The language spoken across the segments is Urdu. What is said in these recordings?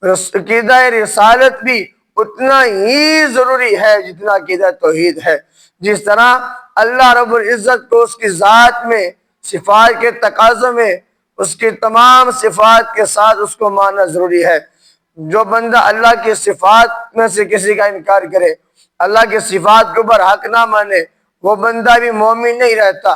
عقیدہ رسالت بھی اتنا ہی ضروری ہے جتنا عقیدہ توحید ہے۔ جس طرح اللہ رب العزت کو اس کی ذات میں، صفات کے تقاضوں میں، اس کی تمام صفات کے ساتھ اس کو ماننا ضروری ہے۔ جو بندہ اللہ کی صفات میں سے کسی کا انکار کرے، اللہ کی صفات کے اوپر حق نہ مانے، وہ بندہ بھی مومن نہیں رہتا،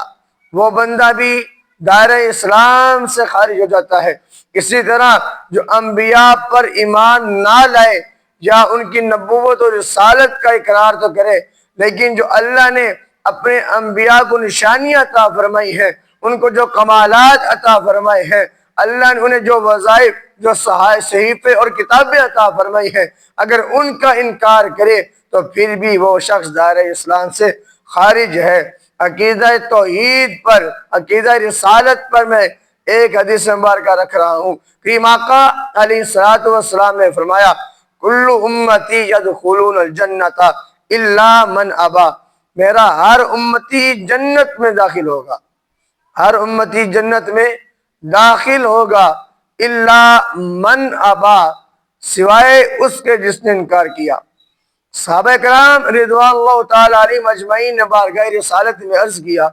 وہ بندہ بھی دائرہ اسلام سے خارج ہو جاتا ہے۔ اسی طرح جو انبیاء پر ایمان نہ لائے یا ان کی نبوت اور رسالت کا اقرار تو کرے، لیکن جو اللہ نے اپنے انبیاء کو نشانیاں عطا فرمائی ہیں، ان کو جو کمالات عطا فرمائے ہیں، اللہ نے انہیں جو وظائف، جو صحیفے اور کتابیں عطا فرمائی ہیں، اگر ان کا انکار کرے تو پھر بھی وہ شخص دائرہ اسلام سے خارج ہے۔ عقیدہ توحید پر، عقیدہ رسالت پر میں ایک حدیث مبارکہ رکھ رہا ہوں۔ کریم آقا علیہ الصلوۃ والسلام نے فرمایا، کل امتی یدخلون الجنۃ الا من ابا، میرا ہر امتی جنت میں داخل ہوگا، ہر امتی جنت میں داخل ہوگا، الا من ابا، سوائے اس کے جس نے انکار کیا۔ صحابہ کرام رضوان اللہ تعالی علیہم اجمعین نے بارگاہ رسالت میں عرض کیا،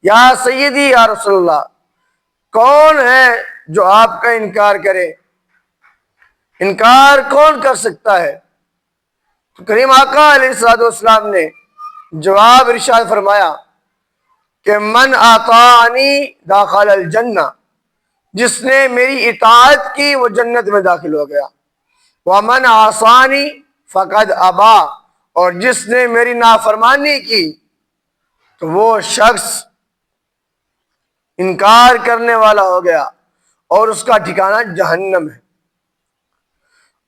یا سیدی یا رسول اللہ، کون ہے جو آپ کا انکار کرے؟ انکار کون کر سکتا ہے؟ تو کریم آقا علیہ السلام نے جواب ارشاد فرمایا کہ من اطاعنی دخل الجنہ، جس نے میری اطاعت کی وہ جنت میں داخل ہو گیا، ومن عصانی فقد ابا، اور جس نے میری نافرمانی کی تو وہ شخص انکار کرنے والا ہو گیا اور اس کا ٹھکانہ جہنم ہے۔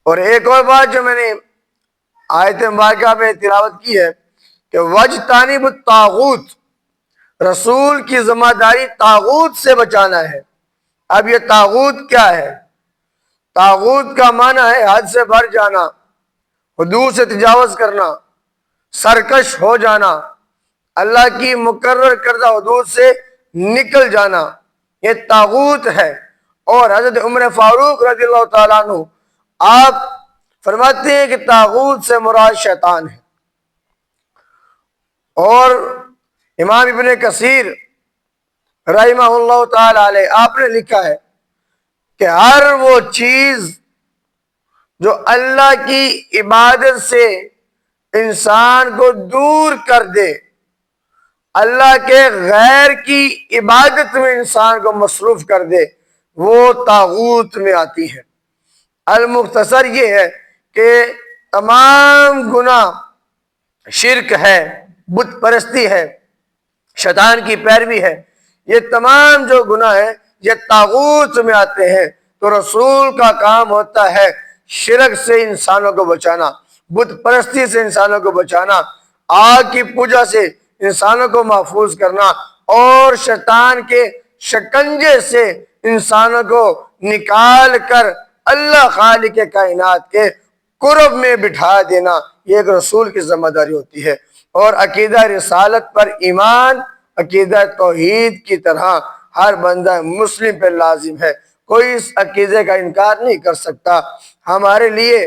اور ایک اور بات جو میں نے آیت مبارکہ میں تلاوت کی ہے کہ وَاجْتَنِبُوا الطَّاغُوتَ، رسول کی ذمہ داری طاغوت سے بچانا ہے۔ اب یہ طاغوت کیا ہے؟ طاغوت کا معنی ہے حد سے بڑھ جانا، حدود سے تجاوز کرنا، سرکش ہو جانا، اللہ کی مقرر کردہ حدود سے نکل جانا، یہ طاغوت ہے۔ اور حضرت عمر فاروق رضی اللہ تعالیٰ عنہ آپ فرماتے ہیں کہ طاغوت سے مراد شیطان ہے۔ اور امام ابن کثیر رحمہ اللہ تعالیٰ علیہ آپ نے لکھا ہے کہ ہر وہ چیز جو اللہ کی عبادت سے انسان کو دور کر دے، اللہ کے غیر کی عبادت میں انسان کو مصروف کر دے، وہ طاغوت میں آتی ہے۔ المختصر یہ ہے کہ تمام گناہ، شرک ہے، بت پرستی ہے، شیطان کی پیروی ہے، یہ تمام جو گناہ ہیں یہ طاغوت میں آتے ہیں۔ تو رسول کا کام ہوتا ہے شرک سے انسانوں کو بچانا، بت پرستی سے انسانوں کو بچانا، آگ کی پوجا سے انسانوں کو محفوظ کرنا، اور شیطان کے شکنجے سے انسانوں کو نکال کر اللہ خالق کائنات کے قرب میں بٹھا دینا، یہ ایک رسول کی ذمہ داری ہوتی ہے۔ اور عقیدہ رسالت پر ایمان عقیدہ توحید کی طرح ہر بندہ مسلم پر لازم ہے، کوئی اس عقیدے کا انکار نہیں کر سکتا۔ ہمارے لیے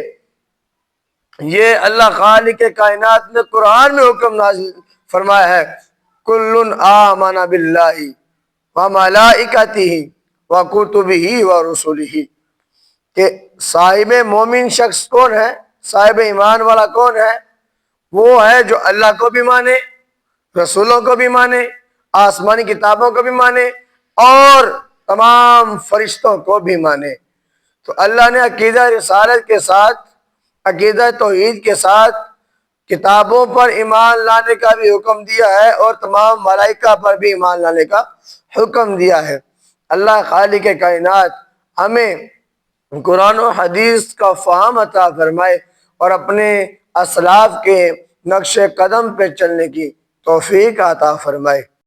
یہ اللہ خالق کائنات نے قرآن میں حکم نازل فرمایا ہے، کل آمن باللہ وملائکتہ وکتبہ ورسلہ، کہ صاحب مومن شخص کون ہے، صاحب ایمان والا کون ہے؟ وہ ہے جو اللہ کو بھی مانے، رسولوں کو بھی مانے، آسمانی کتابوں کو بھی مانے، اور تمام فرشتوں کو بھی مانے۔ تو اللہ نے عقیدہ رسالت کے ساتھ، عقیدہ توحید کے ساتھ کتابوں پر ایمان لانے کا بھی حکم دیا ہے، اور تمام ملائکہ پر بھی ایمان لانے کا حکم دیا ہے۔ اللہ خالق کائنات ہمیں قرآن و حدیث کا فہم عطا فرمائے اور اپنے اسلاف کے نقش قدم پہ چلنے کی توفیق عطا فرمائے۔